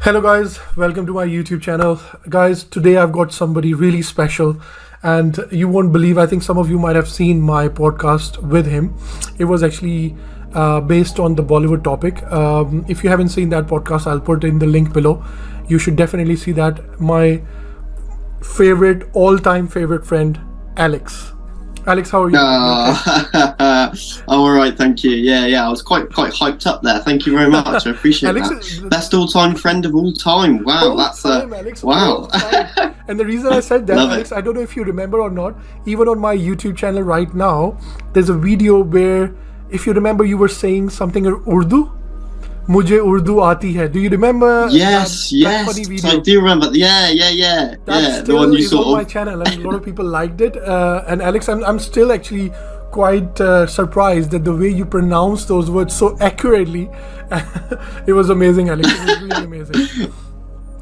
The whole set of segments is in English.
Hello, guys. Welcome to my YouTube channel. Guys, today I've got somebody really special, and you won't believe. I think some of you might have seen my podcast with him. It was actually based on the Bollywood topic. If you haven't seen that podcast, I'll put in the link below. You should definitely see that. My favorite, all time favorite friend, Alex. Alex, how are you? I'm all right, thank you. Yeah. I was quite hyped up there. Thank you very much. I appreciate Alex, that. Best all-time friend of all time. Wow, that's Alex, wow. And the reason I said that, Love Alex, it. I don't know if you remember or not. Even on my YouTube channel right now, there's a video where, if you remember, you were saying something in Urdu. Mujhe Urdu aati hai. Do you remember? Yes. that funny video? I do remember. Yeah. That The one you is on sort my of. channel, and a lot of people liked it. And Alex, I'm still actually quite surprised that the way you pronounce those words so accurately. It was amazing, Alex. It was really amazing.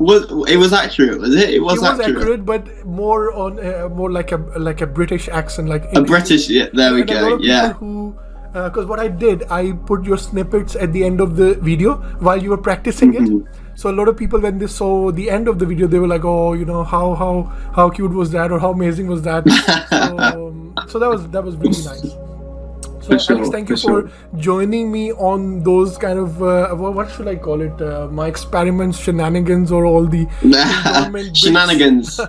It was accurate, was it? It was accurate, but more on more like a British accent, like A British. Yeah, there we and a lot go. of Yeah. people who, because what I did, I put your snippets at the end of the video while you were practicing it. So a lot of people, when they saw the end of the video, they were like, "Oh, how cute was that, or how amazing was that?" So that was really nice. So For sure, Alex, thank you for for joining me on those kind of what should I call it? My experiments, shenanigans, or all the environment bits. Shenanigans.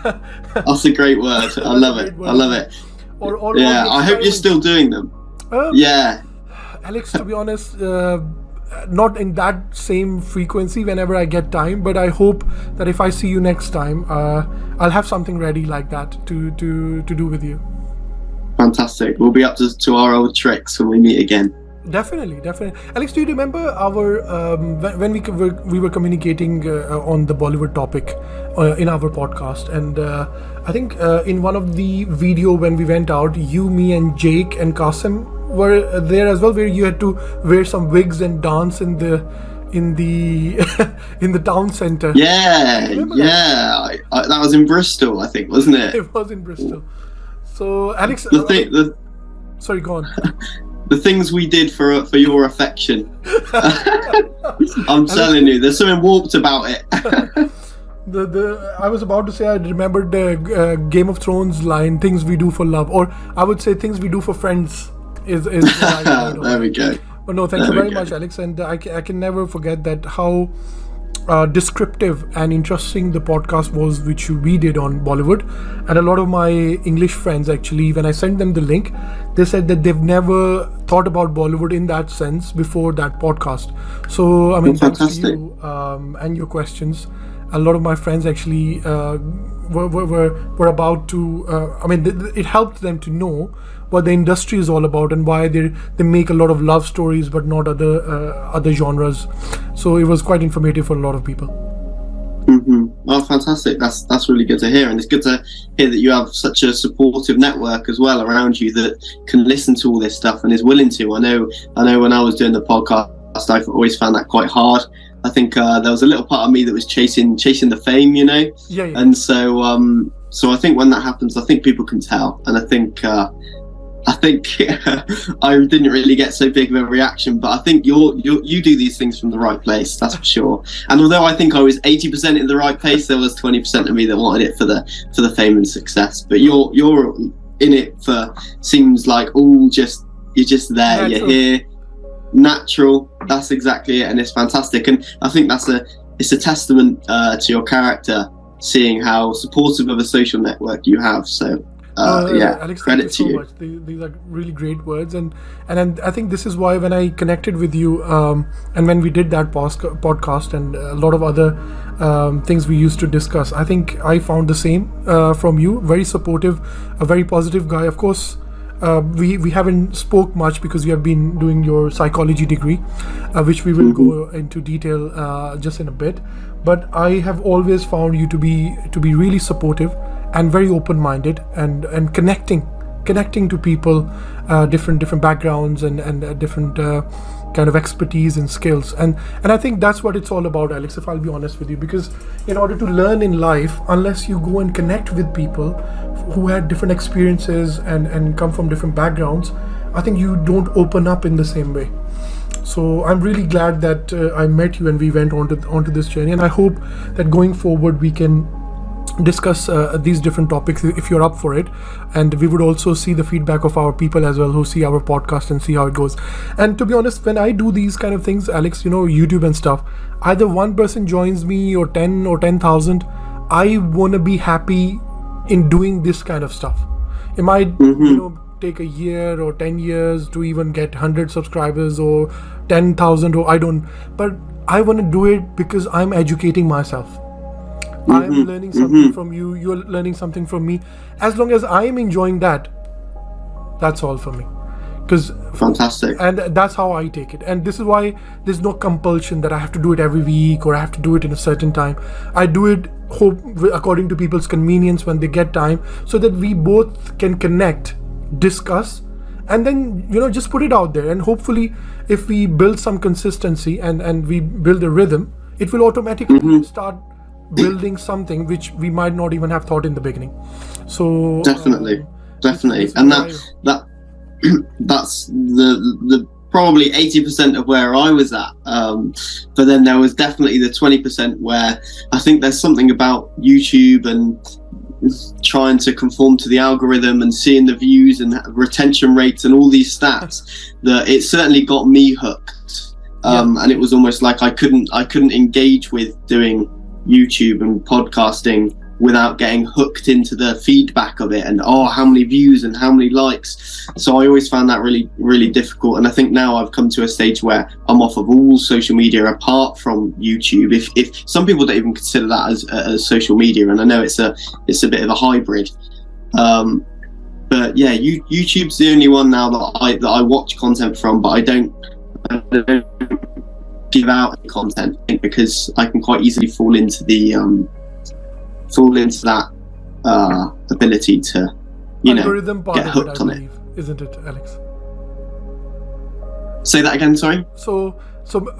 That's a great word. I love it. I love it. Or all Yeah, the I hope you're experiments. still doing them. Yeah. Alex, to be honest, not in that same frequency whenever I get time, but I hope that if I see you next time, I'll have something ready like that to do with you. Fantastic. We'll be up to our old tricks when we meet again. Definitely. Alex, do you remember our when we were communicating on the Bollywood topic in our podcast? And I think in one of the video when we went out, you, me, and Jake and Qasim were there as well, where you had to wear some wigs and dance in the in the town center. Yeah. remember That was in Bristol, I think, wasn't it? It was in Bristol. So Alex, sorry, go on. The things we did for your affection. I'm telling you, there's something warped about it. I was about to say I remembered the Game of Thrones line, "Things we do for love," or I would say "Things we do for friends." Is the line I know. There we go. But no, thank There you we very go. much, Alex, and I can never forget that how descriptive and interesting the podcast was, which we did on Bollywood. And a lot of my English friends, actually, when I sent them the link, they said that they've never thought about Bollywood in that sense before that podcast. So I mean, thanks to Fantastic. you and your questions, a lot of my friends actually were about to. It helped them to know what the industry is all about and why they make a lot of love stories but not other genres. So it was quite informative for a lot of people. Oh, fantastic. That's really good to hear, and it's good to hear that you have such a supportive network as well around you that can listen to all this stuff and is willing to. I know when I was doing the podcast, I always found that quite hard. I think there was a little part of me that was chasing the fame, Yeah. and so I think when that happens, I think people can tell, and I think I didn't really get so big of a reaction, but I think you do these things from the right place, that's for sure. And although I think I was 80% in the right place, there was 20% of me that wanted it for the fame and success. But you're in it for, seems like you're just there, Natural. you're here, natural. That's exactly it, and it's fantastic. And I think it's a testament to your character, seeing how supportive of a social network you have. So. Alex, credit thank you to so you. much. These are really great words, and I think this is why when I connected with you, and when we did that podcast and a lot of other things we used to discuss, I think I found the same from you. Very supportive, a very positive guy. Of course, we haven't spoke much because you have been doing your psychology degree, which we will go into detail just in a bit. But I have always found you to be really supportive and very open-minded and connecting to people, different backgrounds and different kind of expertise and skills, and I think that's what it's all about, Alex, if I'll be honest with you, because in order to learn in life, unless you go and connect with people who had different experiences and come from different backgrounds, I think you don't open up in the same way. So I'm really glad that I met you and we went onto this journey. And I hope that going forward we can discuss these different topics if you're up for it, and we would also see the feedback of our people as well who see our podcast and see how it goes. And to be honest, when I do these kind of things, Alex, YouTube and stuff, either one person joins me or 10 or 10,000, I want to be happy in doing this kind of stuff. It might take a year or 10 years to even get 100 subscribers or 10,000, or I don't, but I want to do it because I'm educating myself. I'm learning something from you, you're learning something from me. As long as I'm enjoying that, that's all for me. Because Fantastic. And that's how I take it. And this is why there's no compulsion that I have to do it every week or I have to do it in a certain time. I do it according to people's convenience when they get time, so that we both can connect, discuss, and then just put it out there. And hopefully if we build some consistency and we build a rhythm, it will automatically start building something which we might not even have thought in the beginning. So definitely this and that's the probably 80% of where I was at, but then there was definitely the 20% where I think there's something about YouTube and trying to conform to the algorithm and seeing the views and retention rates and all these stats that it certainly got me hooked. And it was almost like I couldn't engage with doing YouTube and podcasting without getting hooked into the feedback of it and how many views and how many likes. So I always found that really, really difficult. And I think now I've come to a stage where I'm off of all social media apart from YouTube. If some people don't even consider that as social media, and I know it's a bit of a hybrid. But yeah, YouTube's the only one now that I watch content from, but I don't give out any content, because I can quite easily fall into that ability to algorithm part get of hooked it, on I believe, isn't it, Alex? Say that again, sorry. So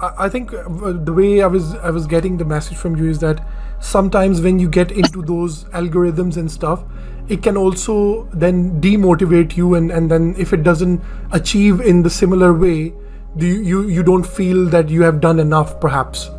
I think the way I was getting the message from you is that sometimes when you get into those algorithms and stuff, it can also then demotivate you, and then if it doesn't achieve in the similar way, you don't feel that you have done enough, perhaps.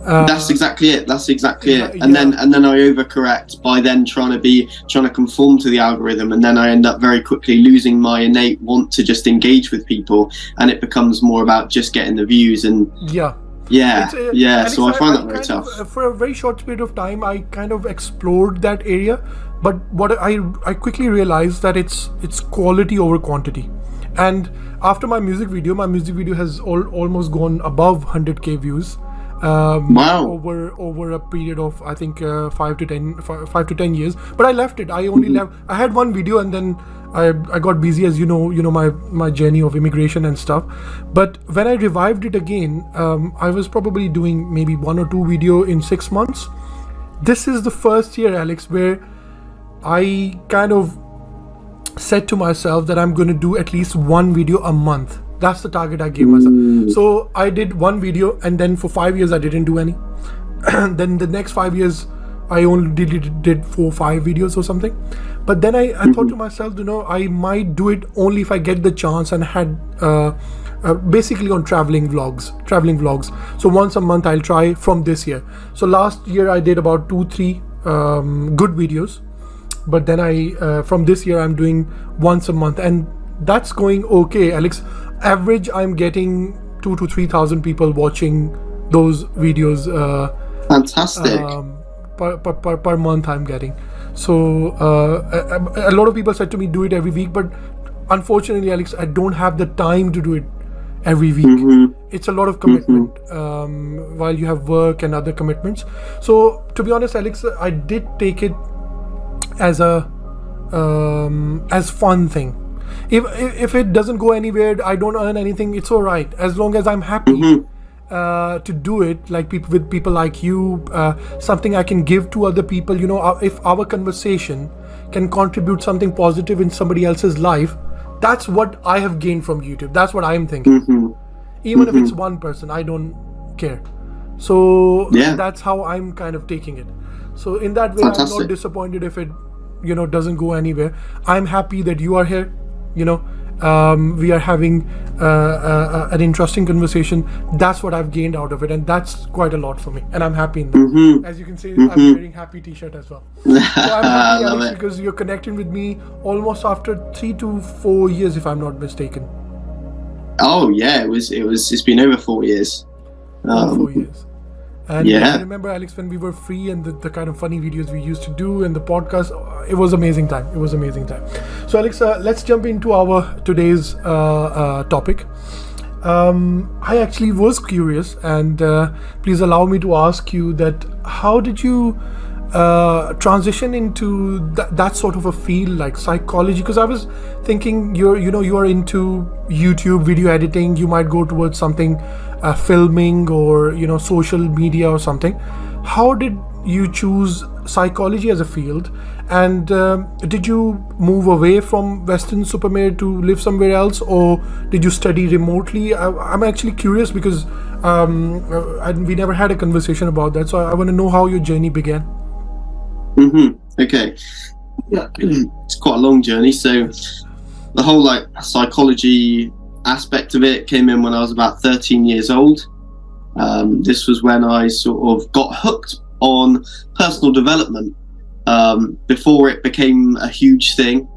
That's exactly it. And then I overcorrect by then trying to conform to the algorithm, and then I end up very quickly losing my innate want to just engage with people, and it becomes more about just getting the views and Alex, so I find that very tough. For a very short period of time, I kind of explored that area, but what I quickly realized that it's quality over quantity. And after my music video has almost gone above 100k views. Wow. Over a period of I think 5 to 10 years. But I left it. I only left. I had one video and then I got busy, as my journey of immigration and stuff. But when I revived it again, I was probably doing maybe 1 or 2 video in 6 months. This is the first year, Alex, where I kind of said to myself that I'm going to do at least 1 video a month. That's the target I gave myself. So I did 1 video, and then for 5 years I didn't do any. Then the next 5 years I only did 4 or 5 videos or something. But then I thought to myself, I might do it only if I get the chance, and had basically on traveling vlogs. So once a month I'll try from this year. So last year I did about 2-3 good videos, but then from this year I'm doing once a month, and that's going okay, Alex. Average I'm getting 2,000 to 3,000 people watching those videos. Fantastic. Per month I'm getting. So a lot of people said to me, do it every week, but unfortunately, Alex, I don't have the time to do it every week. It's a lot of commitment while you have work and other commitments. So to be honest, Alex, I did take it as a as fun thing. If it doesn't go anywhere, I don't earn anything, it's all right, as long as I'm happy to do it, like with people like you, something I can give to other people. If our conversation can contribute something positive in somebody else's life, that's what I have gained from YouTube. That's what I'm thinking. Even if it's one person, I don't care. So that's how I'm kind of taking it. So in that way, I'm not disappointed if it doesn't go anywhere. I'm happy that you are here, we are having an interesting conversation. That's what I've gained out of it, and that's quite a lot for me, and I'm happy in that. As you can see, I'm wearing happy t-shirt as well. So I'm happy, Alex, because you're connecting with me almost after 3 to 4 years, if I'm not mistaken. Oh yeah, it's been over 4 years. 4 years. And Yeah. I remember, Alex, when we were free and the kind of funny videos we used to do and the podcast, it was amazing time. It was amazing time. So, Alex, let's jump into our today's topic. I actually was curious, and please allow me to ask you that how did you transition into that sort of a field like psychology? Because I was thinking you are into YouTube video editing. You might go towards something filming or social media or something. How did you choose psychology as a field, and did you move away from Weston-super-Mare to live somewhere else, or did you study remotely? I'm actually curious because we never had a conversation about that, so I want to know how your journey began. Okay. Yeah. It's quite a long journey. So the whole psychology aspect of it came in when I was about 13 years old. This was when I sort of got hooked on personal development before it became a huge thing,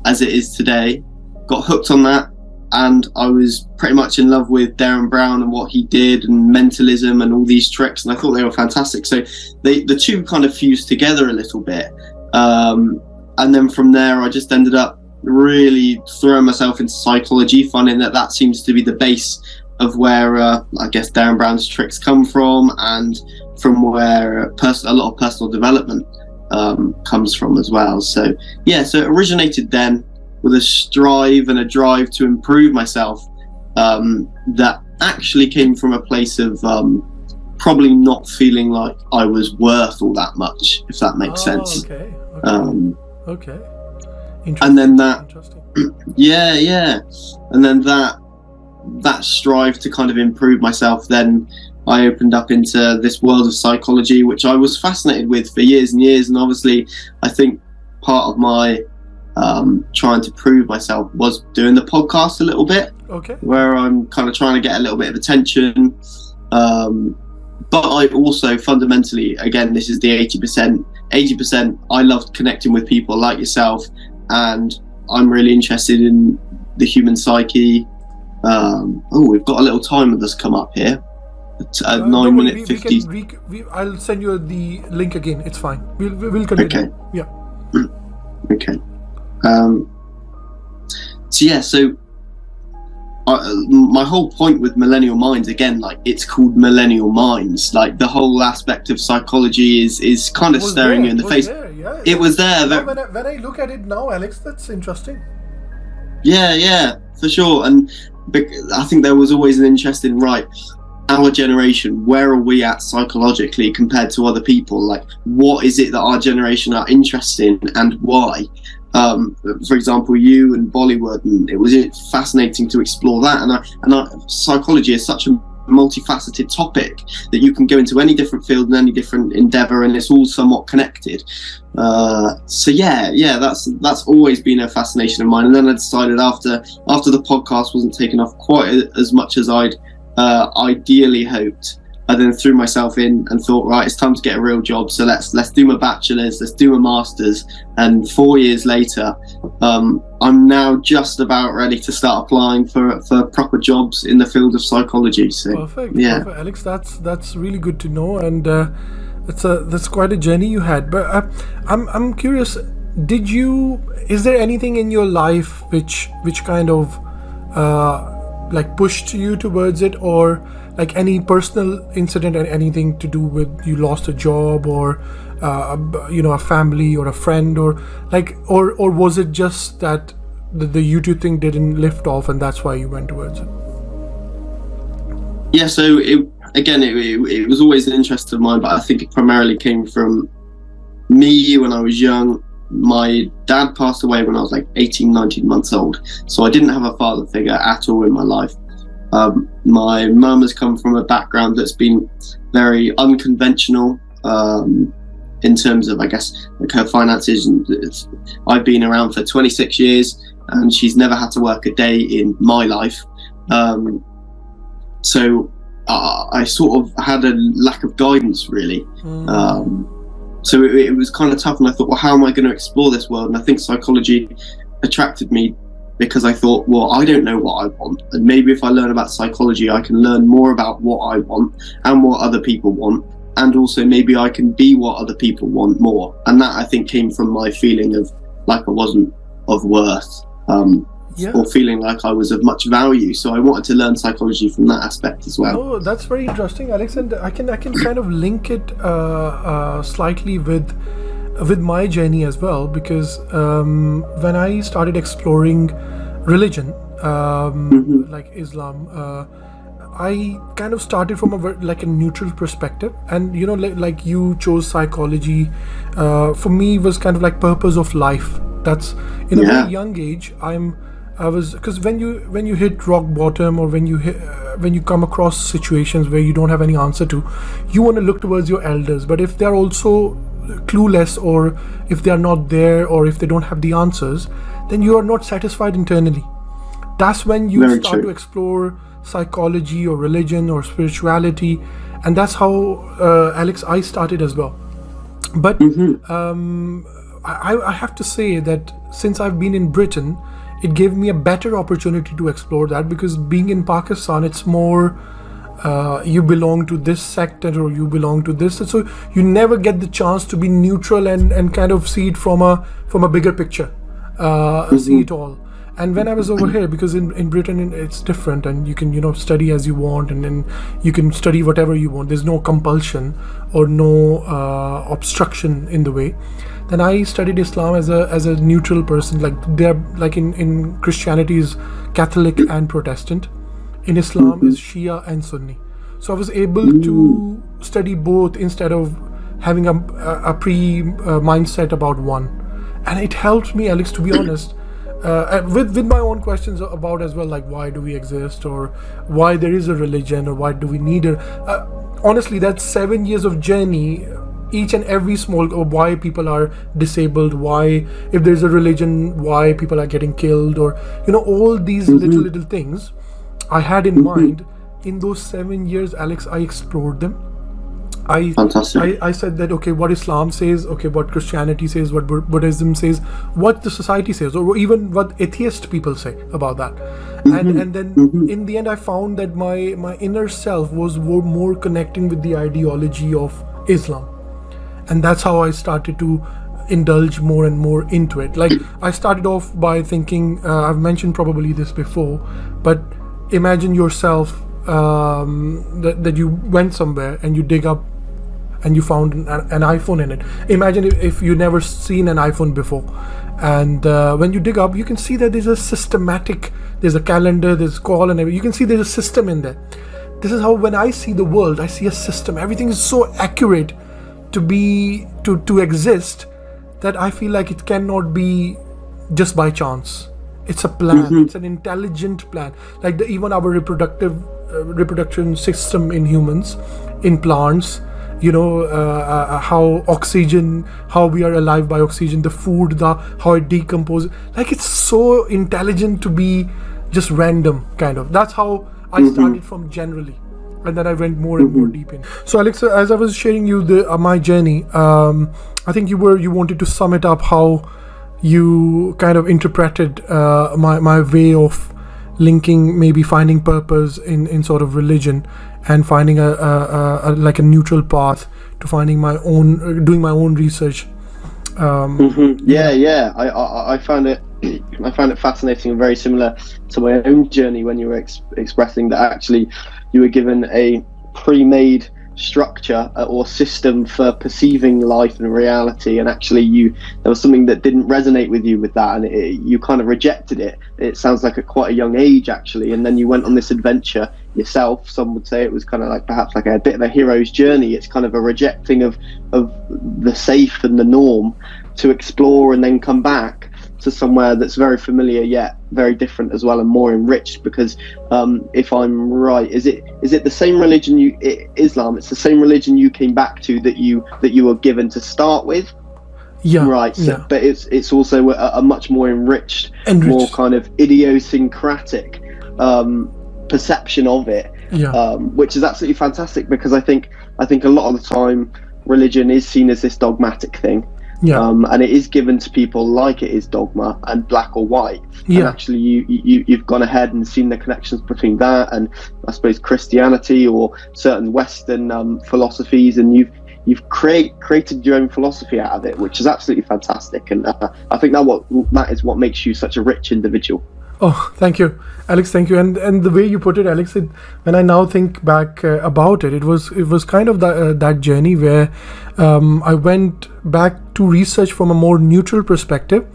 as it is today. Got hooked on that, and I was pretty much in love with Darren Brown and what he did, and mentalism and all these tricks, and I thought they were fantastic. So the two kind of fused together a little bit, and then from there I just ended up really throwing myself into psychology, finding that seems to be the base of where I guess Darren Brown's tricks come from, and from where a lot of personal development comes from as well. So yeah, so it originated then with a strive and a drive to improve myself, that actually came from a place of probably not feeling like I was worth all that much, if that makes sense. Okay. And then and then that strive to kind of improve myself, then I opened up into this world of psychology, which I was fascinated with for years and years. And obviously I think part of my trying to prove myself was doing the podcast a little bit, where I'm kind of trying to get a little bit of attention, but I also fundamentally, again, this is the 80%, I loved connecting with people like yourself, and I'm really interested in the human psyche. We've got a little timer that's come up here at 9 minutes 50. I'll send you the link again. It's fine. We'll continue. Okay. So my whole point with Millennial Minds, again, like, it's called Millennial Minds, like the whole aspect of psychology is kind of staring you in the face. It was there. When I look at it now, Alex, that's interesting. Yeah, for sure. And I think there was always an interest in, our generation, where are we at psychologically compared to other people? Like, what is it that our generation are interested in, and why? For example, you and Bollywood, and it was fascinating to explore that. And psychology is such a multifaceted topic that you can go into any different field and any different endeavor, and it's all somewhat connected. So that's always been a fascination of mine. And then I decided after the podcast wasn't taken off quite as much as I'd ideally hoped, I then threw myself in and thought, right, it's time to get a real job. So let's do my bachelor's, let's do my master's, and 4 years later, I'm now just about ready to start applying for proper jobs in the field of psychology. So perfect, Alex. That's really good to know, and that's quite a journey you had. But I'm curious. Is there anything in your life which kind of pushed you towards it, or like any personal incident and anything to do with you lost a job, or a family or a friend, or was it just that the YouTube thing didn't lift off and that's why you went towards it? Yeah, so it was always an interest of mine, but I think it primarily came from me when I was young. My dad passed away when I was 18, 19 months old, so I didn't have a father figure at all in my life. My mum has come from a background that's been very unconventional in terms of, I guess, her finances. And I've been around for 26 years. and she's never had to work a day in my life. So I sort of had a lack of guidance, really. So it was kind of tough, and I thought, well, how am I going to explore this world? And I think psychology attracted me because I thought, well, I don't know what I want, and maybe if I learn about psychology, I can learn more about what I want and what other people want, and also maybe I can be what other people want more. And that, I think, came from my feeling of like I wasn't of worth, or feeling like I was of much value. So I wanted to learn psychology from that aspect as well. Oh, that's very interesting, Alex. And I can kind of link it slightly with my journey as well, because when I started exploring religion, like Islam, I kind of started from a neutral perspective, and like you chose psychology. For me, it was kind of like purpose of life. That's in a very young age. I was, because when you hit rock bottom, or when you come across situations where you don't have any answer to, you want to look towards your elders. But if they're also clueless, or if they are not there, or if they don't have the answers, then you are not satisfied internally. That's when you start to explore psychology or religion or spirituality, and that's how Alex, I started as well. But I have to say that since I've been in Britain, it gave me a better opportunity to explore that, because being in Pakistan, it's more you belong to this sector or you belong to this, and so you never get the chance to be neutral and kind of see it from a bigger picture, see it all. And when I was over here, because in Britain it's different, and you can study as you want, and then you can study whatever you want. There's no compulsion or no obstruction in the way. Then I studied Islam as a neutral person. Like they're like in Christianity is Catholic and Protestant. In Islam is Shia and Sunni. So I was able to study both instead of having a mindset about one, and it helped me, Alex, to be honest. With my own questions about as well, like why do we exist, or why there is a religion, or why do we need it. Honestly, that's 7 years of journey, each and every small, or why people are disabled, why, if there's a religion, why people are getting killed, or all these little things I had in mind. In those 7 years, Alex, I explored them. Fantastic. I said that, okay, what Islam says, okay, what Christianity says, what Buddhism says, what the society says, or even what atheist people say about that. And then in the end, I found that my inner self was more connecting with the ideology of Islam. And that's how I started to indulge more and more into it. Like I started off by thinking, I've mentioned probably this before, but imagine yourself that you went somewhere and you dig up and you found an iPhone in it. Imagine if you never seen an iPhone before, and when you dig up, you can see that there's a calendar, there's call and everything. You can see there's a system in there. This is how, when I see the world, I see a system. Everything is so accurate to exist, that I feel like it cannot be just by chance. It's a plan. It's an intelligent plan. Like even our reproduction system in humans, in plants, how oxygen, how we are alive by oxygen, the food, how it decomposes. Like it's so intelligent to be just random, kind of. That's how I started from generally, and then I went more and more deep in. So Alex, as I was sharing you my journey, I think you wanted to sum it up, how you kind of interpreted my way of linking, maybe finding purpose in sort of religion, and finding a like a neutral path to finding doing my own research. I found it fascinating and very similar to my own journey when you were expressing that actually you were given a pre-made structure or system for perceiving life and reality, and actually there was something that didn't resonate with you with that, and you kind of rejected it. It sounds like at quite a young age actually, and then you went on this adventure yourself. Some would say it was kind of like perhaps like a bit of a hero's journey. It's kind of a rejecting of the safe and the norm to explore and then come back to somewhere that's very familiar yet very different as well, and more enriched, because if I'm right, is it the same religion Islam, it's the same religion you came back to that you were given to start with? Yeah. Right, so, Yeah. but it's also a much more enriched, more kind of idiosyncratic perception of it, Yeah. which is absolutely fantastic, because I think a lot of the time religion is seen as this dogmatic thing, Yeah. and it is given to people like it is dogma and black or white. Yeah. And actually, you've gone ahead and seen the connections between that and, I suppose, Christianity or certain Western philosophies, and you've created your own philosophy out of it, which is absolutely fantastic. And I think that is what makes you such a rich individual. Oh, thank you, Alex. Thank you. And the way you put it, Alex, when I now think back about it, it was kind of that journey where I went back to research from a more neutral perspective,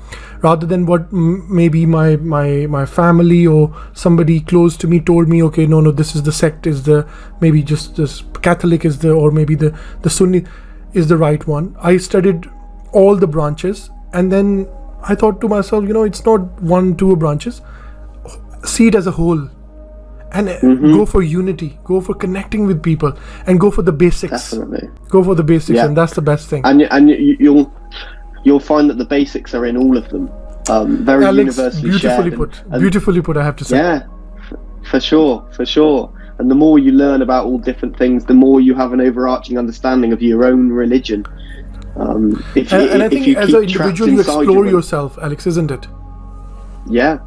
rather than what maybe my family or somebody close to me told me. Okay, no, this is the sect, is the maybe just this Catholic is the, or maybe the Sunni is the right one. I studied all the branches, and then I thought to myself, it's not one, two branches. See it as a whole, and go for unity, go for connecting with people, and go for the basics. Definitely. Go for the basics, Yeah. and that's the best thing. And you'll find that the basics are in all of them. Very Alex, universally beautifully shared. put. And Beautifully put, I have to say. yeah, for sure. And the more you learn about all different things, the more you have an overarching understanding of your own religion. And I think you as keep an individual, you trapped inside explore your own- yourself, Alex, isn't it? Yeah.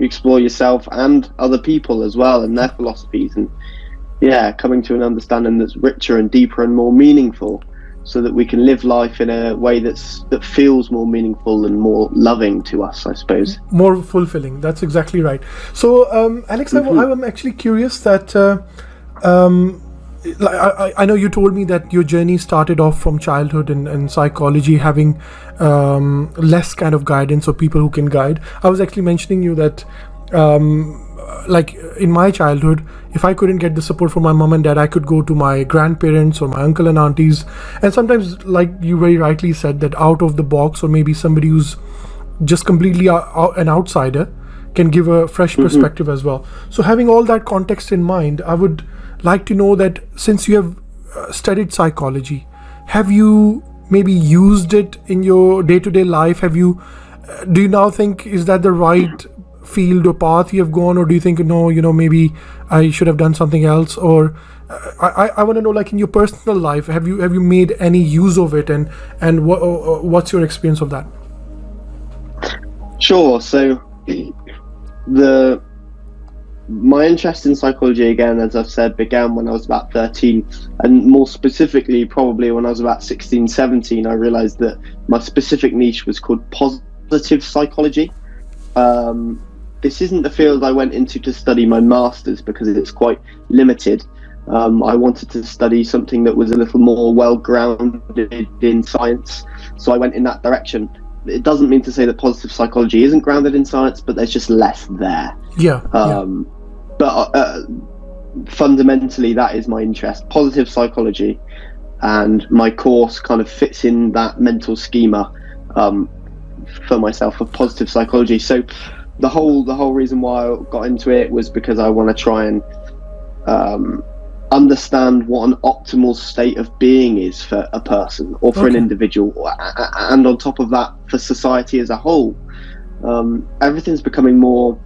You explore yourself and other people as well, and their philosophies, and coming to an understanding that's richer and deeper and more meaningful, so that we can live life in a way that feels more meaningful and more loving to us, I suppose. More fulfilling. That's exactly right. So, Alex, I'm actually curious that I know you told me that your journey started off from childhood and psychology, having less kind of guidance or people who can guide. I was actually mentioning you that like in my childhood, if I couldn't get the support from my mom and dad, I could go to my grandparents or my uncle and aunties, and sometimes, like you very rightly said, that out of the box, or maybe somebody who's just completely an outsider can give a fresh perspective as well. So having all that context in mind, I would like to know that since you have studied psychology, have you maybe used it in your day-to-day life? Have you do you now think, is that the right field or path you have gone, or do you think, no, maybe I should have done something else? Or I want to know, like in your personal life, have you made any use of it, and what's your experience of that? Sure. So my interest in psychology, again, as I've said, began when I was about 13, and more specifically, probably when I was about 16, 17, I realized that my specific niche was called positive psychology. This isn't the field I went into to study my master's, because it's quite limited. I wanted to study something that was a little more well-grounded in science, so I went in that direction. It doesn't mean to say that positive psychology isn't grounded in science, but there's just less there. But fundamentally, that is my interest, positive psychology, and my course kind of fits in that mental schema for myself of positive psychology. So the whole reason why I got into it was because I want to try and understand what an optimal state of being is for a person or for an individual, and on top of that, for society as a whole. Everything's becoming more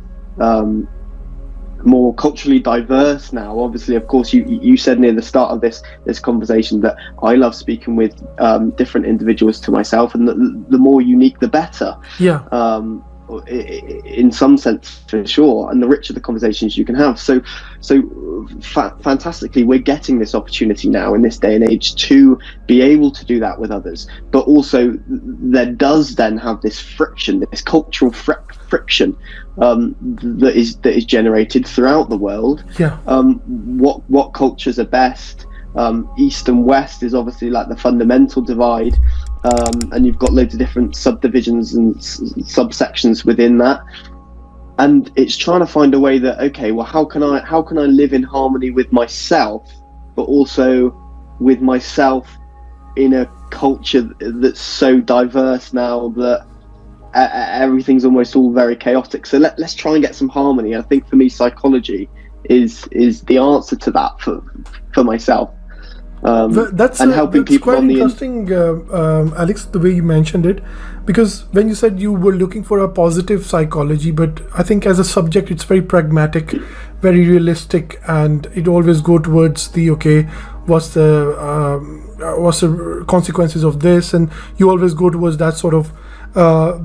culturally diverse now. Obviously, of course, you said near the start of this conversation that I love speaking with different individuals to myself, and the more unique, the better. In some sense, for sure, and the richer the conversations you can have. So fantastically, we're getting this opportunity now in this day and age to be able to do that with others, but also there does then have this friction, this cultural friction that is generated throughout the world. What cultures are best? East and West is obviously like the fundamental divide, and you've got loads of different subdivisions and subsections within that, and it's trying to find a way that, okay, well, how can I live in harmony with myself, but also with myself in a culture that's so diverse now that everything's almost all very chaotic. So let's try and get some harmony. I think for me, psychology is the answer to that for myself. and helping people quite on the interesting, Alex, the way you mentioned it, because when you said you were looking for a positive psychology, but I think as a subject it's very pragmatic, very realistic, and it always go towards the okay, what's the consequences of this, and you always go towards that sort of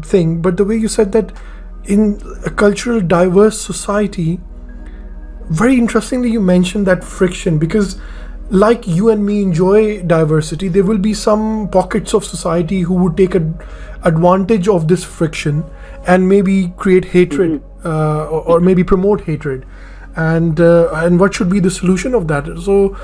thing. But the way you said that in a cultural diverse society, very interestingly you mentioned that friction, because like you and me enjoy diversity, there will be some pockets of society who would take advantage of this friction and maybe create hatred, or maybe promote hatred, and what should be the solution of that? So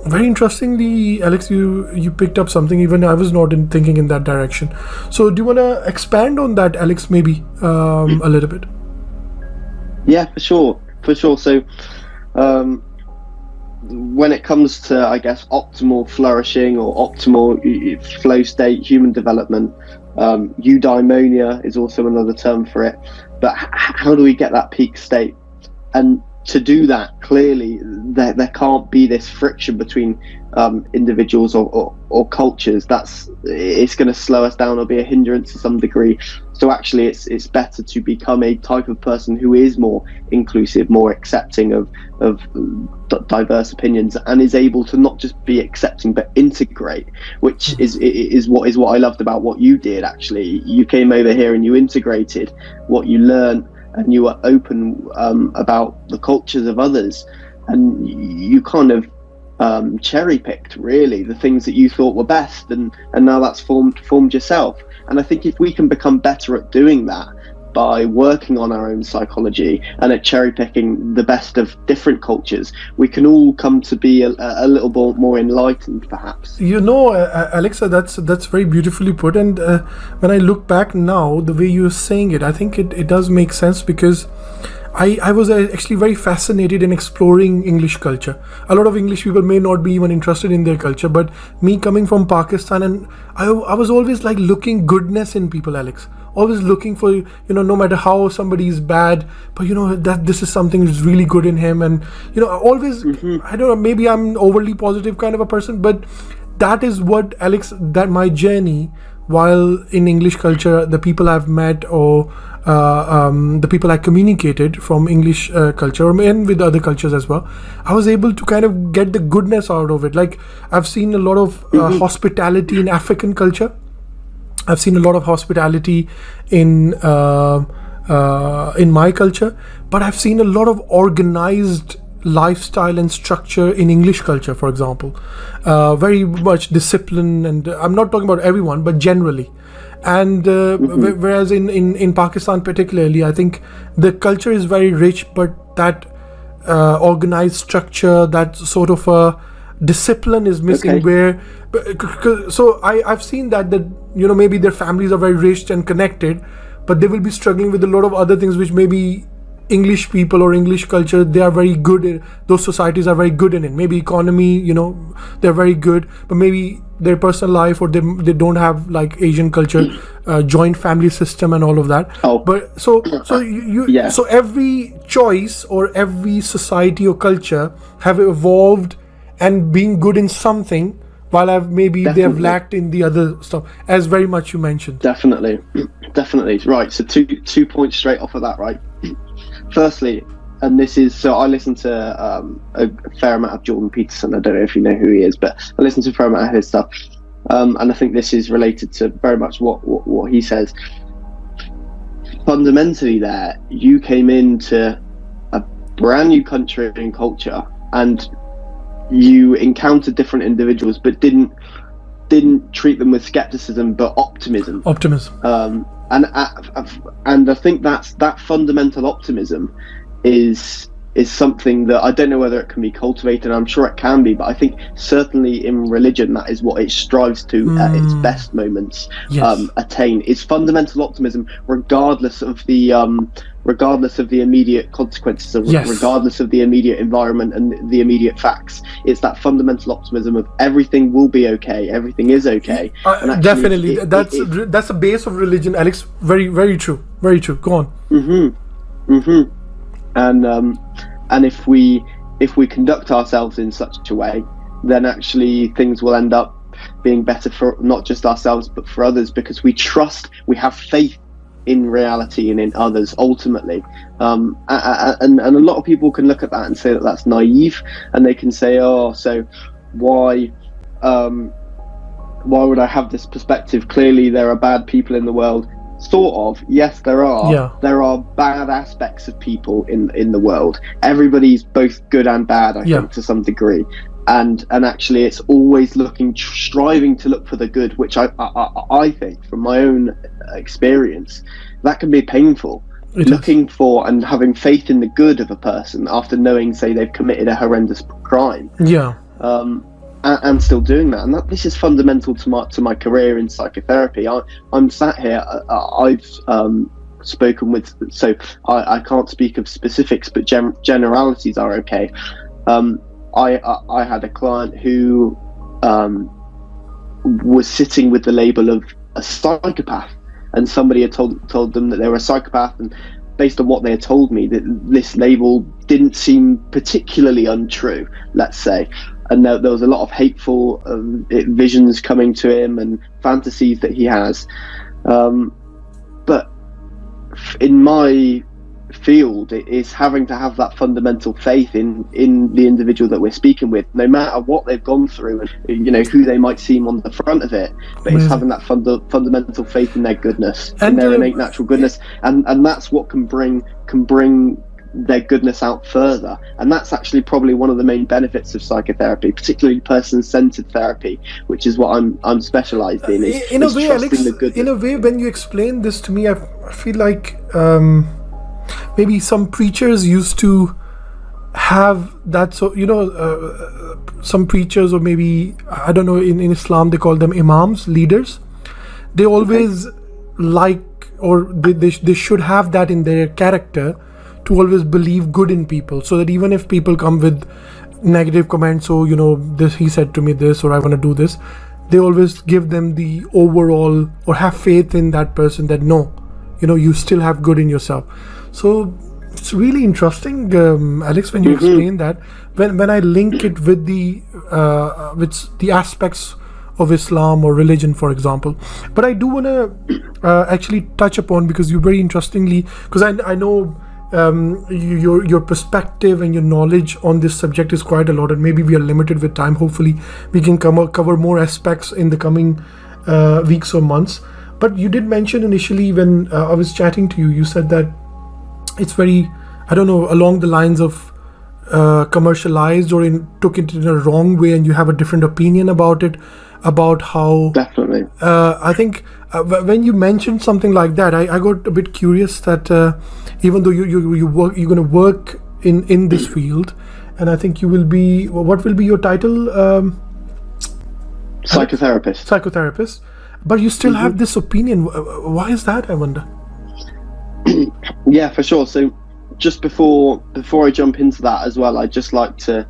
very interestingly, Alex, you picked up something even I was not thinking in that direction. So do you want to expand on that, Alex, maybe a little bit? Yeah, for sure. So when it comes to, I guess, optimal flourishing or optimal flow state, human development, eudaimonia is also another term for it. But how do we get that peak state? And to do that, clearly, there can't be this friction between individuals or cultures. It's going to slow us down or be a hindrance to some degree. So actually, it's better to become a type of person who is more inclusive, more accepting of diverse opinions, and is able to not just be accepting but integrate, which is what I loved about what you did. Actually, you came over here and you integrated what you learned, and you were open about the cultures of others, and you kind of cherry picked really the things that you thought were best, and now that's formed yourself. And I think if we can become better at doing that by working on our own psychology and at cherry picking the best of different cultures, we can all come to be a little bit more enlightened, perhaps. Alexa, that's very beautifully put. And when I look back now, the way you're saying it, I think it does make sense, because I was actually very fascinated in exploring English culture. A lot of English people may not be even interested in their culture, but me coming from Pakistan, and I was always like looking goodness in people, Alex. Always looking for, no matter how somebody is bad, but that this is something that's really good in him. And, always, I don't know, maybe I'm overly positive kind of a person, but that is what, Alex, that my journey while in English culture, the people I've met, or the people I communicated from English culture, and with other cultures as well, I was able to kind of get the goodness out of it. Like, I've seen a lot of hospitality in African culture. I've seen a lot of hospitality in my culture, but I've seen a lot of organized lifestyle and structure in English culture, for example. Very much discipline, and I'm not talking about everyone, but generally. And whereas in Pakistan particularly, I think the culture is very rich, but that organized structure, that sort of a discipline is missing. So I've seen that maybe their families are very rich and connected, but they will be struggling with a lot of other things which maybe English people or English culture, they are very good in. Those societies are very good in it. Maybe economy, they're very good, but maybe their personal life, or they don't have like Asian culture, joint family system and all of that. But so every choice or every society or culture have evolved and being good in something, while they have lacked in the other stuff, as very much you mentioned. Definitely. Right. So two points straight off of that, right? Firstly, and this is, so I listen to a fair amount of Jordan Peterson. I don't know if you know who he is, but I listen to a fair amount of his stuff, and I think this is related to very much what he says. Fundamentally, there you came into a brand new country and culture, and you encountered different individuals, but didn't treat them with skepticism, but optimism. And I think that fundamental optimism is something that I don't know whether it can be cultivated. I'm sure it can be, but I think certainly in religion, that is what it strives to at its best moments attain, is fundamental optimism, regardless of the immediate consequences, regardless of the immediate environment and the immediate facts. It's that fundamental optimism of everything will be okay, everything is okay. Definitely, that's the base of religion, Alex. Very, very true. Very true. Go on. And if we conduct ourselves in such a way, then actually things will end up being better for not just ourselves but for others, because we have faith in reality and in others ultimately. And a lot of people can look at that and say that that's naive, and they can say, oh, so why would I have this perspective? Clearly there are bad people in the world. Sort of, yes, there are. Yeah. There are bad aspects of people in the world. Everybody's both good and bad, I think, to some degree. And actually, it's always striving to look for the good, which I think, from my own experience, that can be painful. Looking for and having faith in the good of a person after knowing, say, they've committed a horrendous crime. Yeah. And still doing that, and this is fundamental to my career in psychotherapy. I'm sat here. I've spoken with, so I can't speak of specifics, but generalities are okay. I had a client who was sitting with the label of a psychopath, and somebody had told them that they were a psychopath, and based on what they had told me, that this label didn't seem particularly untrue, let's say. And there was a lot of hateful visions coming to him and fantasies that he has. But in my field, it is having to have that fundamental faith in the individual that we're speaking with, no matter what they've gone through and who they might seem on the front of it. But it's having that fundamental faith in their goodness, in their innate natural goodness, and that's what can bring their goodness out further. And that's actually probably one of the main benefits of psychotherapy, particularly person-centered therapy, which is what I'm specialized in. In a way, Alex, in a way, when you explain this to me, I feel like maybe some preachers used to have that. So some preachers, or maybe, I don't know, in Islam they call them imams, leaders. They always or they should have that in their character, to always believe good in people, so that even if people come with negative comments, so this, he said to me this, or I want to do this, they always give them the overall, or have faith in that person, that no, you still have good in yourself. So it's really interesting, Alex, when you explain that, when I link it with the aspects of Islam or religion, for example. But I do want to actually touch upon, because you very interestingly, because I know your perspective and your knowledge on this subject is quite a lot, and maybe we are limited with time. Hopefully we can cover more aspects in the coming weeks or months. But you did mention initially, when I was chatting to you, you said that it's very, I don't know, along the lines of commercialized, or took it in a wrong way, and you have a different opinion about it, about how definitely I think when you mentioned something like that, I got a bit curious that even though you're going to work in this field, and I think you will be, what will be your title? Psychotherapist, but you still have this opinion. Why is that, I wonder? Yeah, for sure. So just before I jump into that as well, I'd just like to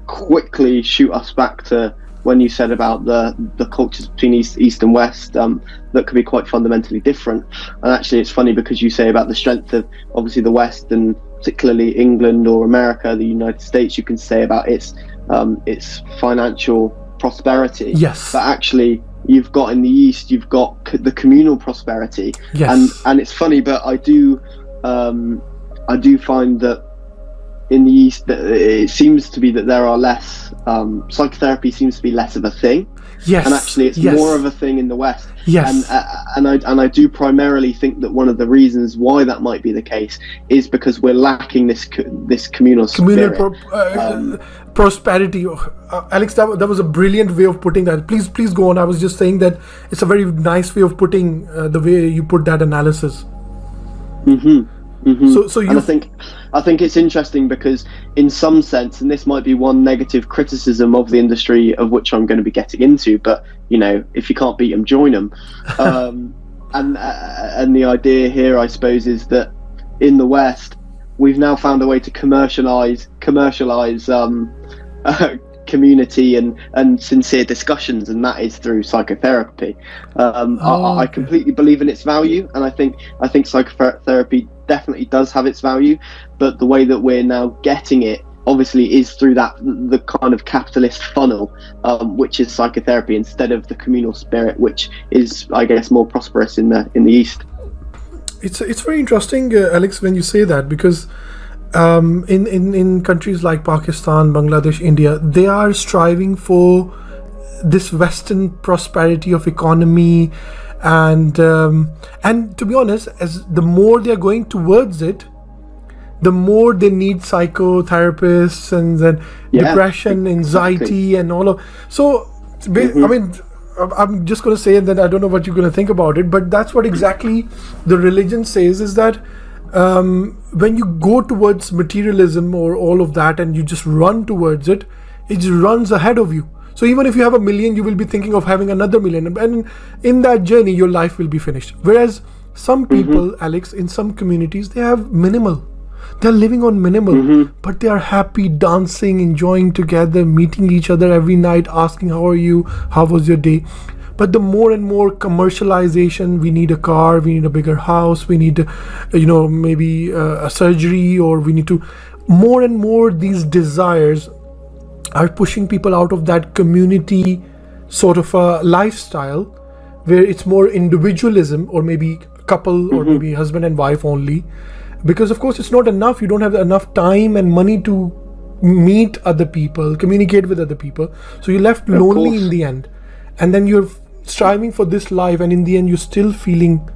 quickly shoot us back to when you said about the cultures between East and West that could be quite fundamentally different. And actually, it's funny, because you say about the strength of obviously the West, and particularly England or America, the United States, you can say about its financial prosperity. Yes. But actually, you've got in the East, you've got the communal prosperity. Yes. And it's funny, but I do find that in the East, it seems to be that there are less, psychotherapy seems to be less of a thing. Yes. And actually it's more of a thing in the West. Yes. And I do primarily think that one of the reasons why that might be the case is because we're lacking this communal spirit. Prosperity. Alex, that was a brilliant way of putting that. Please go on. I was just saying that it's a very nice way of putting the way you put that analysis. So and I think it's interesting, because in some sense, and this might be one negative criticism of the industry, of which I'm going to be getting into, but if you can't beat them, join them. And the idea here, I suppose, is that in the West, we've now found a way to commercialize community and sincere discussions, and that is through psychotherapy. I completely believe in its value, and I think psychotherapy definitely does have its value, but the way that we're now getting it obviously is through the kind of capitalist funnel, which is psychotherapy, instead of the communal spirit, which is, I guess, more prosperous in the East. It's very interesting, Alex, when you say that, because in countries like Pakistan, Bangladesh, India, they are striving for this Western prosperity of economy, and to be honest, as the more they are going towards it, the more they need psychotherapists and then depression, anxiety, and all of. So, I mean, I'm just going to say that I don't know what you're going to think about it, but that's what exactly the religion says, is that when you go towards materialism or all of that and you just run towards it, it just runs ahead of you. So even if you have 1 million, you will be thinking of having another 1 million, and in that journey your life will be finished. Whereas some people, Alex, in some communities, they have minimal. They're living on minimal, but they are happy, dancing, enjoying together, meeting each other every night, asking how are you, how was your day. But the more and more commercialization, we need a car, we need a bigger house, we need maybe a surgery, or we need to, more and more these desires are pushing people out of that community sort of a lifestyle where it's more individualism, or maybe couple, or maybe husband and wife only. Because of course it's not enough, you don't have enough time and money to meet other people, communicate with other people, so you're left lonely in the end, and then you're striving for this life, and in the end you're still feeling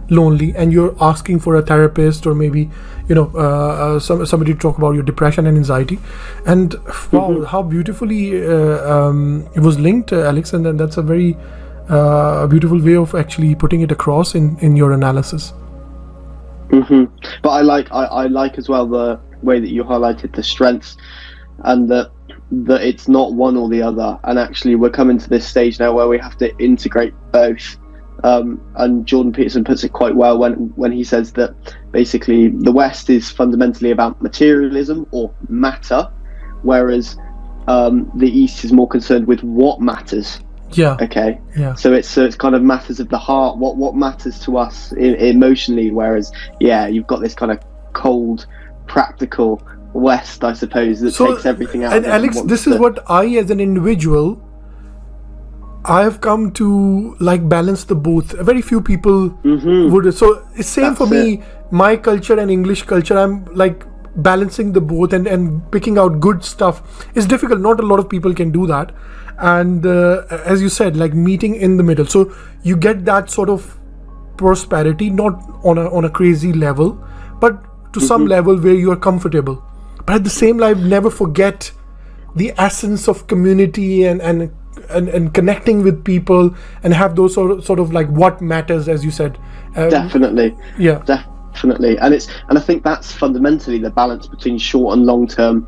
lonely, and you're asking for a therapist, or maybe somebody to talk about your depression and anxiety. And wow, how beautifully it was linked, Alex, and then that's a very beautiful way of actually putting it across in your analysis. But I like as well the way that you highlighted the strengths, and that it's not one or the other, and actually we're coming to this stage now where we have to integrate both. And Jordan Peterson puts it quite well when he says that basically the West is fundamentally about materialism or matter, whereas the East is more concerned with what matters. Yeah. Okay. Yeah. So it's kind of matters of the heart, what matters to us emotionally, whereas you've got this kind of cold, practical West, I suppose, that takes everything out. And Alex, this is what I, as an individual, I have come to like balance the both. Very few people would. So it's same for me. My culture and English culture, I'm like balancing the both and picking out good stuff is difficult. Not a lot of people can do that. And as you said, like meeting in the middle. So you get that sort of prosperity, not on a crazy level, but to some level where you are comfortable. But at the same time, never forget the essence of community and connecting with people, and have those sort of like what matters, as you said. Definitely. Yeah. Definitely. And I think that's fundamentally the balance between short and long term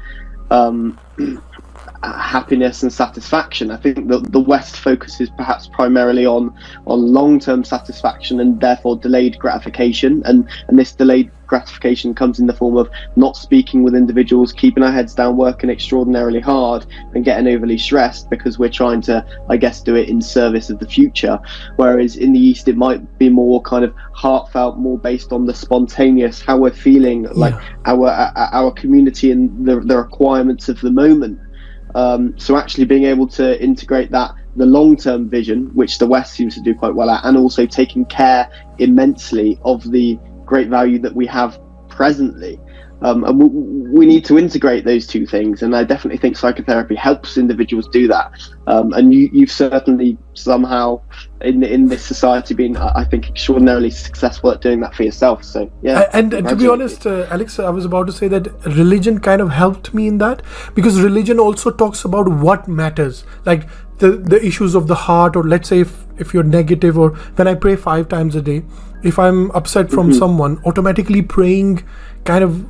happiness and satisfaction. I think the West focuses perhaps primarily on long-term satisfaction and therefore delayed gratification, and this delayed gratification comes in the form of not speaking with individuals, keeping our heads down, working extraordinarily hard, and getting overly stressed because we're trying to, I guess, do it in service of the future. Whereas in the East it might be more kind of heartfelt, more based on the spontaneous, how we're feeling, like our community and the requirements of the moment. So actually being able to integrate the long-term vision, which the West seems to do quite well at, and also taking care immensely of the great value that we have presently. And we need to integrate those two things, and I definitely think psychotherapy helps individuals do that. And you've certainly somehow in this society been, I think, extraordinarily successful at doing that for yourself. So yeah. And to be honest, Alex, I was about to say that religion kind of helped me in that, because religion also talks about what matters, like the issues of the heart, or let's say if you're negative, or when I pray 5 times a day, if I'm upset from someone, automatically praying kind of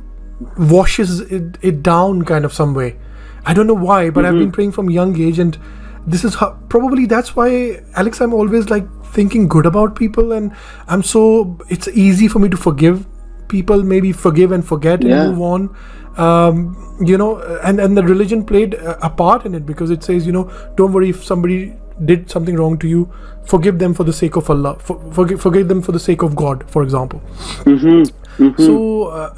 washes it down kind of some way. I don't know why, but I've been praying from young age, and this is how, probably that's why, Alex, I'm always like thinking good about people, and it's easy for me to forgive people, maybe forgive and forget and move on. And the religion played a part in it, because it says, don't worry if somebody did something wrong to you, forgive them for the sake of Allah, forgive them for the sake of God, for example. So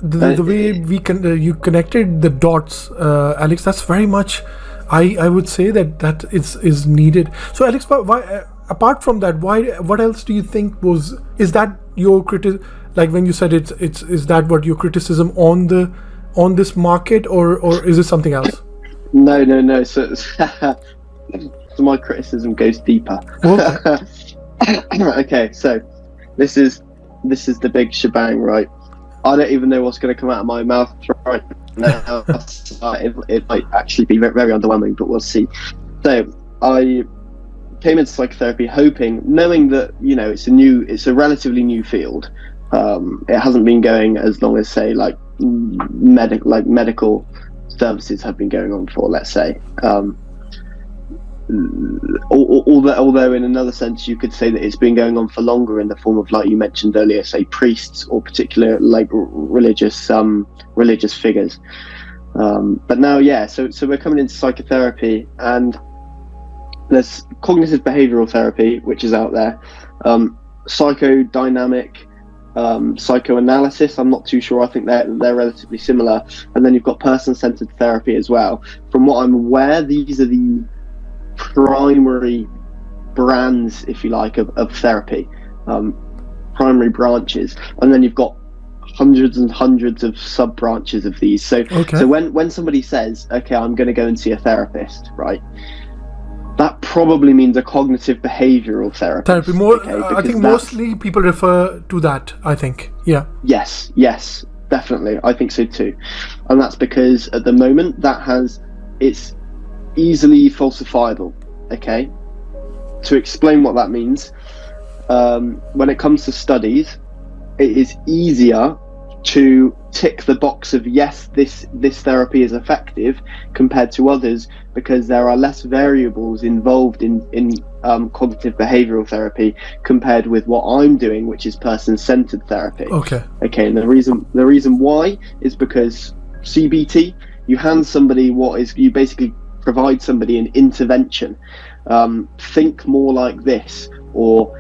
the way we can you connected the dots, Alex. That's very much, I would say that is needed. So Alex, why apart from that, what else do you think is that your like when you said is that what your criticism on this market, or is it something else? No. So my criticism goes deeper. Okay, so this is the big shebang, right? I don't even know what's going to come out of my mouth right now. It might actually be very, very underwhelming, but we'll see. So I came into psychotherapy knowing that it's a relatively new field. It hasn't been going as long as, say, like medical services have been going on for, let's say. Although in another sense you could say that it's been going on for longer in the form of, like you mentioned earlier, say priests or particular like religious figures. But now, so we're coming into psychotherapy, and there's cognitive behavioral therapy, which is out there, psychodynamic psychoanalysis. I'm not too sure. I think they're relatively similar. And then you've got person-centered therapy as well. From what I'm aware, these are the primary brands, if you like, of therapy, primary branches. And then you've got hundreds and hundreds of sub branches of these. So when somebody says, okay, I'm going to go and see a therapist, right, that probably means a cognitive behavioral therapist. More, I think mostly people refer to that, I think. Yeah. Yes, definitely. I think so too. And that's because at the moment it's easily falsifiable. Okay. To explain what that means, when it comes to studies, it is easier to tick the box of yes, this therapy is effective compared to others, because there are less variables involved in cognitive behavioral therapy compared with what I'm doing, which is person-centered therapy. Okay, and the reason why is because CBT, you hand somebody you basically provide somebody an intervention. Think more like this, or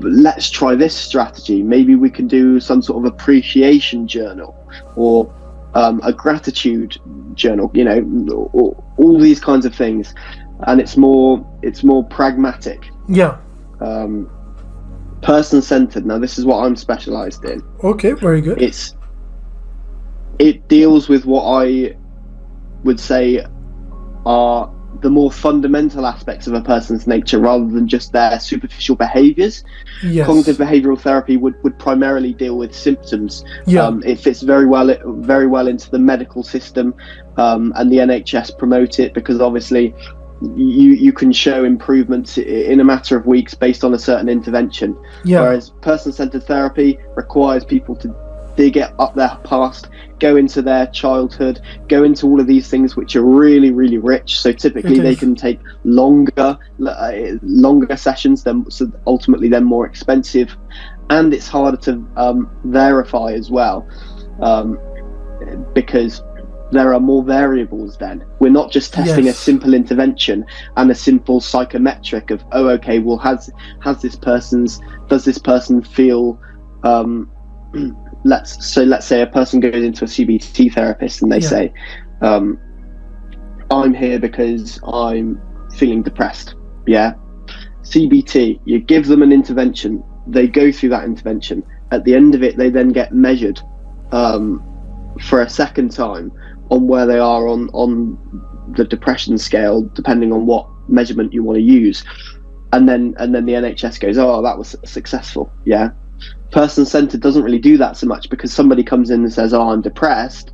let's try this strategy. Maybe we can do some sort of appreciation journal, or a gratitude journal, or all these kinds of things. And it's more pragmatic. Yeah. Person-centered. Now, this is what I'm specialized in. Okay, very good. It deals with what I would say are the more fundamental aspects of a person's nature, rather than just their superficial behaviors. Yes. Cognitive behavioral therapy would primarily deal with symptoms. Yeah. It fits very well into the medical system, and the NHS promote it because obviously you can show improvements in a matter of weeks based on a certain intervention. Yeah. Whereas person-centered therapy requires people to dig it up their past, go into their childhood, go into all of these things which are really, really rich. So typically they can take longer sessions, so ultimately they're more expensive, and it's harder to verify as well, because there are more variables then. We're not just testing a simple intervention and a simple psychometric of, does this person feel let's say a person goes into a CBT therapist and they say, I'm here because I'm feeling depressed. Yeah. CBT, you give them an intervention, they go through that intervention. At the end of it, they then get measured for a second time on where they are on the depression scale, depending on what measurement you want to use. And then the NHS goes, oh, that was successful. Yeah. Person-centered doesn't really do that so much, because somebody comes in and says, oh, I'm depressed,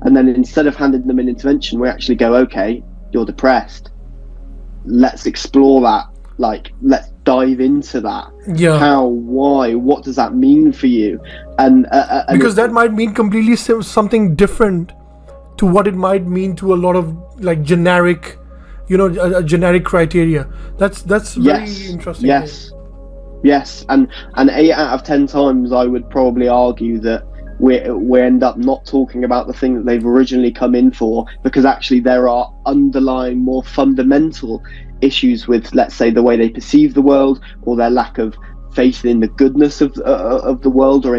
and then instead of handing them an intervention, we actually go, okay, you're depressed, let's explore that, like let's dive into that. How, why, what does that mean for you? And because that might mean completely something different to what it might mean to a lot of like generic, a generic criteria. That's very interesting. Yes, and 8 out of 10 times I would probably argue that we end up not talking about the thing that they've originally come in for, because actually there are underlying more fundamental issues with, let's say, the way they perceive the world, or their lack of faith in the goodness of the world, or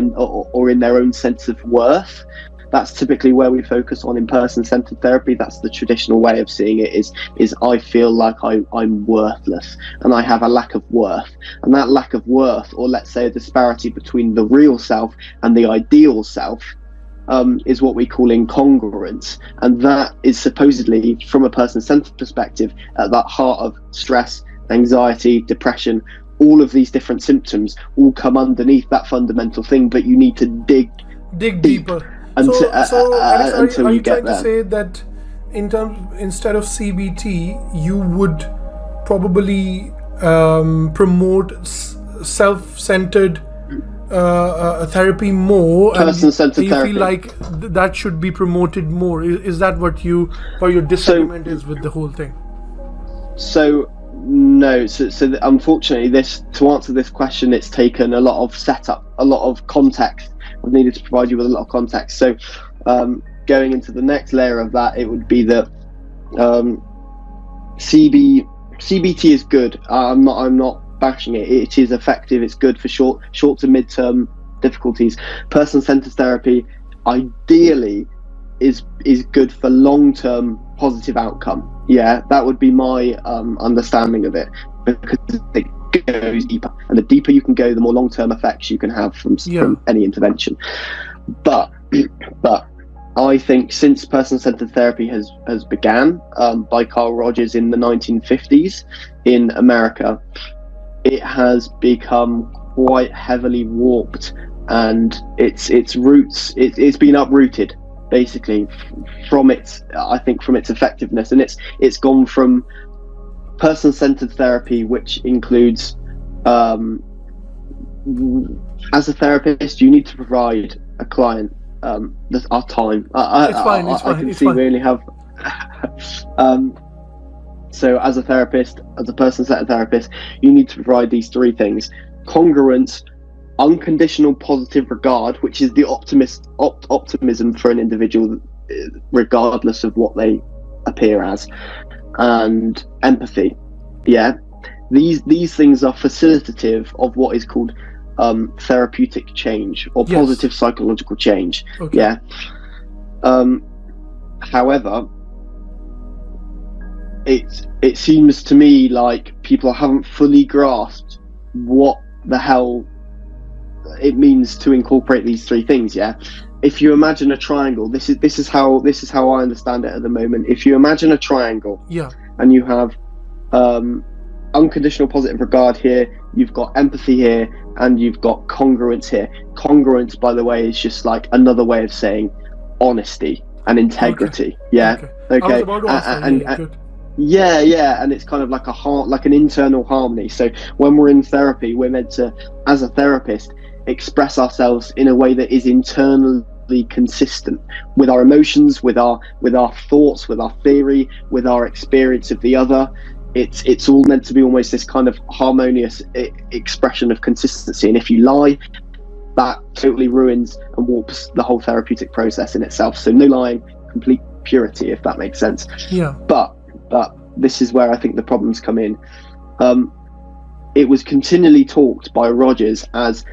in their own sense of worth. That's typically where we focus on in person-centered therapy. That's the traditional way of seeing it, is I feel like I'm worthless and I have a lack of worth. And that lack of worth, or let's say a disparity between the real self and the ideal self, is what we call incongruence. And that is supposedly, from a person-centered perspective, at that heart of stress, anxiety, depression. All of these different symptoms all come underneath that fundamental thing, but you need to dig deeper. Until Alex, are you you get trying there. to say that instead of CBT, you would probably promote self-centered therapy more, person-centered you therapy? feel like that should be promoted more? Is that what your disagreement is with the whole thing? So no. So unfortunately, to answer this question, it's taken a lot of setup, a lot of context. I've needed to provide you with a lot of context. So going into the next layer of that, it would be that CBT is good. I'm not bashing it. It is effective. It's good for short to mid-term difficulties. Person-centered therapy ideally is good for long-term positive outcome. Yeah, that would be my understanding of it, because it goes deeper, and the deeper you can go, the more long-term effects you can have from any intervention. But I think since person-centered therapy has began by Carl Rogers in the 1950s in America, it has become quite heavily warped, and its roots, it's been uprooted basically from its effectiveness, and it's gone from person-centered therapy, which includes as a therapist, you need to provide a client our time. I can see we only have so as a therapist, as a person-centered therapist, you need to provide these three things: congruence, unconditional positive regard, which is the optimism for an individual regardless of what they appear as, and empathy. Yeah, these things are facilitative of what is called therapeutic change, or positive psychological change. Okay. Yeah. However, it seems to me like people haven't fully grasped what the hell it means to incorporate these three things. Yeah. If you imagine a triangle, this is how I understand it at the moment. If you imagine a triangle, and you have unconditional positive regard here, you've got empathy here, and you've got congruence here. Congruence, by the way, is just like another way of saying honesty and integrity. Okay. Yeah. Okay. I was about to ask and it's kind of like like an internal harmony. So when we're in therapy, we're meant to, as a therapist, express ourselves in a way that is internally consistent with our emotions, with our thoughts, with our theory, with our experience of the other. It's all meant to be almost this kind of harmonious expression of consistency. And if you lie, that totally ruins and warps the whole therapeutic process in itself. So no lying, complete purity, if that makes sense. Yeah. But this is where I think the problems come in. It was continually talked by Rogers as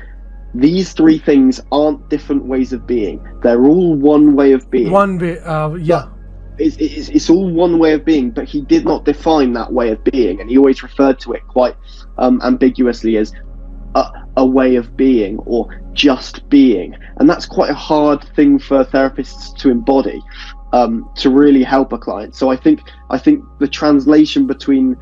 these three things aren't different ways of being. They're all one way of being. One way, yeah. It's all one way of being, but he did not define that way of being, and he always referred to it quite ambiguously as a way of being or just being. And that's quite a hard thing for therapists to embody, to really help a client. So I think the translation between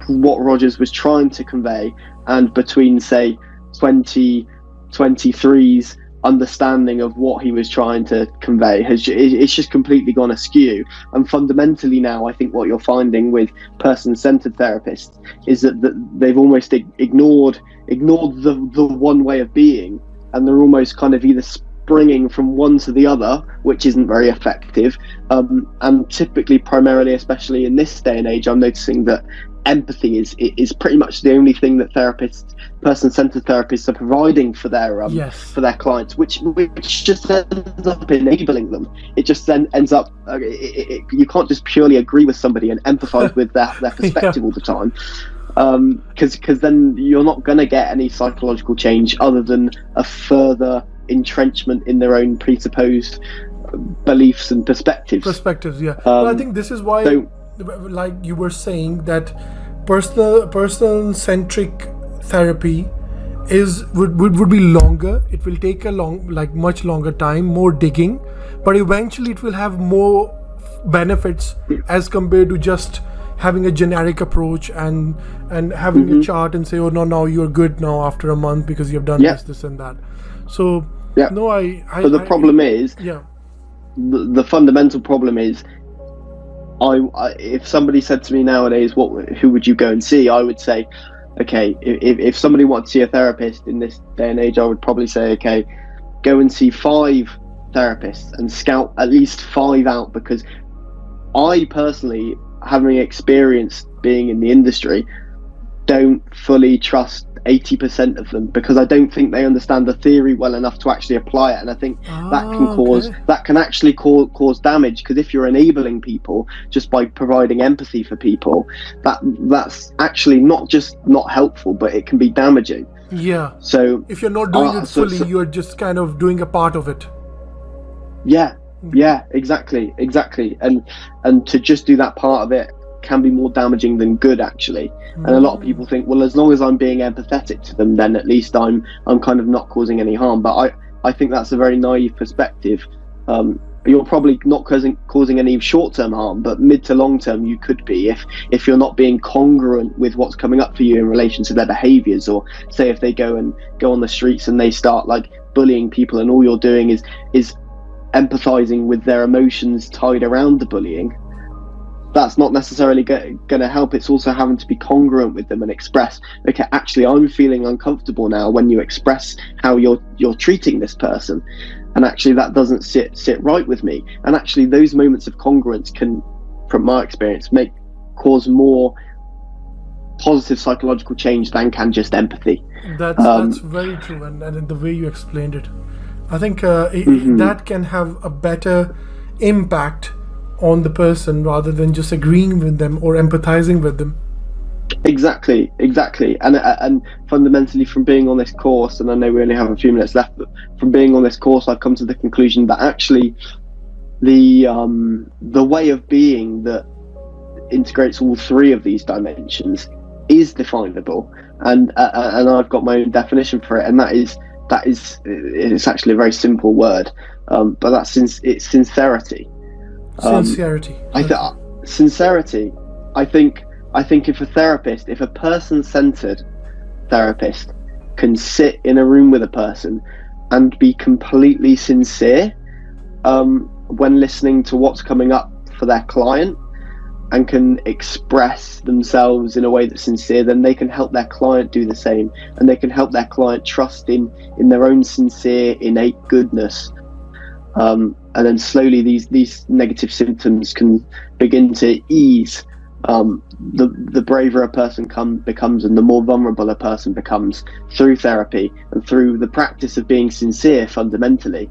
what Rogers was trying to convey and between, say, 2023's understanding of what he was trying to convey it's just completely gone askew. And fundamentally now, I think what you're finding with person-centered therapists is that they've almost ignored the one way of being, and they're almost kind of either springing from one to the other, which isn't very effective. And typically, primarily, especially in this day and age, I'm noticing that empathy is pretty much the only thing that person-centered therapists are providing for their clients, which just ends up enabling them. It just then ends up you can't just purely agree with somebody and empathize with their perspective all the time. Because then you're not going to get any psychological change other than a further entrenchment in their own presupposed beliefs and perspectives. Yeah. But I think this is why, like you were saying, that person centric therapy would be longer. It will take much longer time, more digging, but eventually it will have more benefits as compared to just having a generic approach and having a chart and say, oh no, now you're good now after a month because you've done this and that. So no, but the problem is, the fundamental problem is, if somebody said to me nowadays, who would you go and see? I would say, okay, if somebody wanted to see a therapist in this day and age, I would probably say, okay, go and see 5 therapists and scout at least 5 out, because I personally, having experienced being in the industry, don't fully trust 80% of them, because I don't think they understand the theory well enough to actually apply it, and I think that can actually cause damage, because if you're enabling people just by providing empathy for people, that's actually not just not helpful, but it can be damaging. Yeah. So if you're not doing it fully, you're just kind of doing a part of it. Yeah, exactly, and to just do that part of it can be more damaging than good, actually. And a lot of people think, well, as long as I'm being empathetic to them, then at least I'm kind of not causing any harm. But I think that's a very naive perspective. You're probably not causing any short-term harm, but mid to long-term you could be, if you're not being congruent with what's coming up for you in relation to their behaviors. Or say if they go on the streets and they start like bullying people, and all you're doing is empathizing with their emotions tied around the bullying, that's not necessarily going to help. It's also having to be congruent with them and express, okay, actually I'm feeling uncomfortable now, when you express how you're treating this person, and actually that doesn't sit right with me. And actually those moments of congruence can, from my experience, cause more positive psychological change than can just empathy. That's very true, and the way you explained it, I think that can have a better impact on the person rather than just agreeing with them or empathizing with them. Exactly. And fundamentally, from being on this course, and I know we only have a few minutes left, but from being on this course, I've come to the conclusion that actually the way of being that integrates all 3 of these dimensions is definable, and I've got my own definition for it, and that is it's actually a very simple word, but it's sincerity. Sincerity. Sincerity. I think if a person-centered therapist can sit in a room with a person and be completely sincere when listening to what's coming up for their client, and can express themselves in a way that's sincere, then they can help their client do the same, and they can help their client trust in their own sincere, innate goodness. And then slowly these negative symptoms can begin to ease. The braver a person becomes, and the more vulnerable a person becomes through therapy and through the practice of being sincere fundamentally.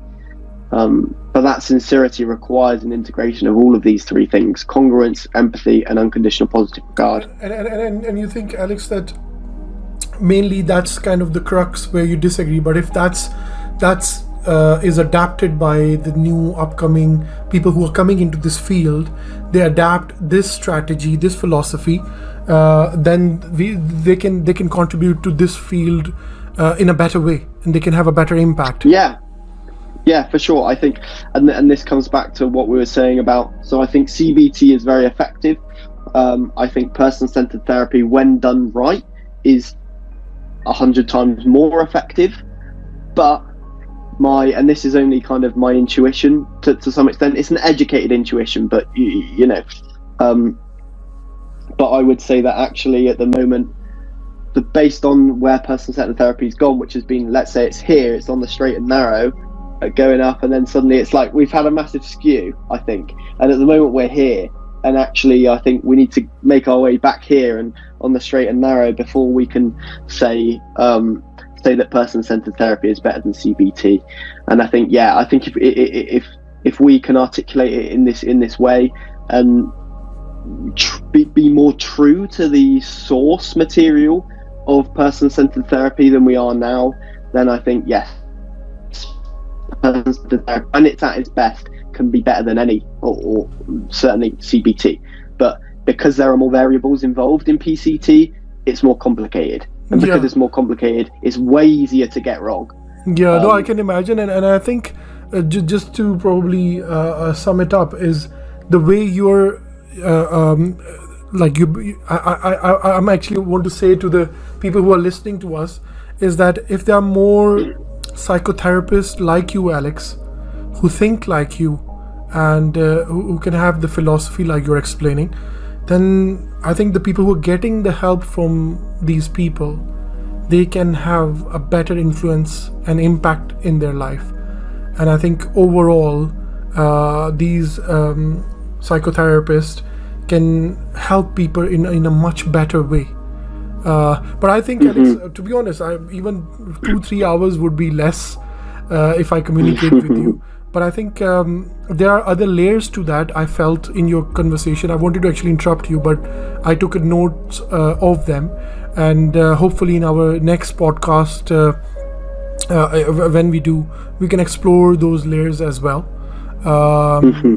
But that sincerity requires an integration of all of these 3 things: congruence, empathy, and unconditional positive regard. And you think, Alex, that mainly that's kind of the crux where you disagree, but if that's is adapted by the new upcoming people who are coming into this field, they adapt this strategy, this philosophy, then they can contribute to this field in a better way, and they can have a better impact. Yeah, for sure. I think, and this comes back to what we were saying about, so I think CBT is very effective. I think person-centered therapy, when done right, is 100 times more effective. But and this is only kind of my intuition to some extent. It's an educated intuition, but you know, but I would say that actually at the moment, based on where person-centered therapy has gone, which has been, let's say it's on the straight and narrow, going up, and then suddenly it's like we've had a massive skew, I think. And at the moment we're here, and actually I think we need to make our way back here and on the straight and narrow before we can say that person-centered therapy is better than CBT. And I think if we can articulate it in this way, and be more true to the source material of person-centered therapy than we are now, then I think yes, person-centered therapy, when it's at its best, can be better than any, or certainly CBT. But because there are more variables involved in PCT, it's more complicated, and because it's more complicated, it's way easier to get wrong. Yeah, no, I can imagine, and I think just to probably sum it up is the way you're I'm actually want to say to the people who are listening to us is that if there are more psychotherapists like you, Alex, who think like you and who can have the philosophy like you're explaining, then I think the people who are getting the help from these people, they can have a better influence and impact in their life. And I think overall these psychotherapists can help people in a much better way. But I think, Alex, to be honest, even 2-3 hours would be less if I communicate with you. But I think there are other layers to that I felt in your conversation. I wanted to actually interrupt you, but I took a note of them. And hopefully in our next podcast, when we do, we can explore those layers as well.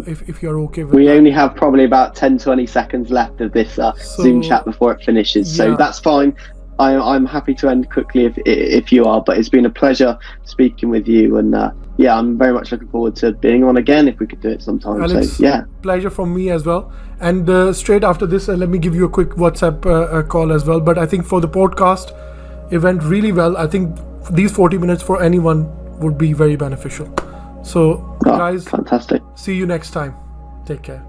If you're okay with we that. only have probably about 10-20 seconds left of this Zoom chat before it finishes, so that's fine. I'm happy to end quickly if you are, but it's been a pleasure speaking with you, and I'm very much looking forward to being on again if we could do it sometime. Alex, so pleasure from me as well. And straight after this, let me give you a quick WhatsApp call as well. But I think for the podcast, it went really well. I think these 40 minutes for anyone would be very beneficial. So guys, fantastic. See you next time. Take care.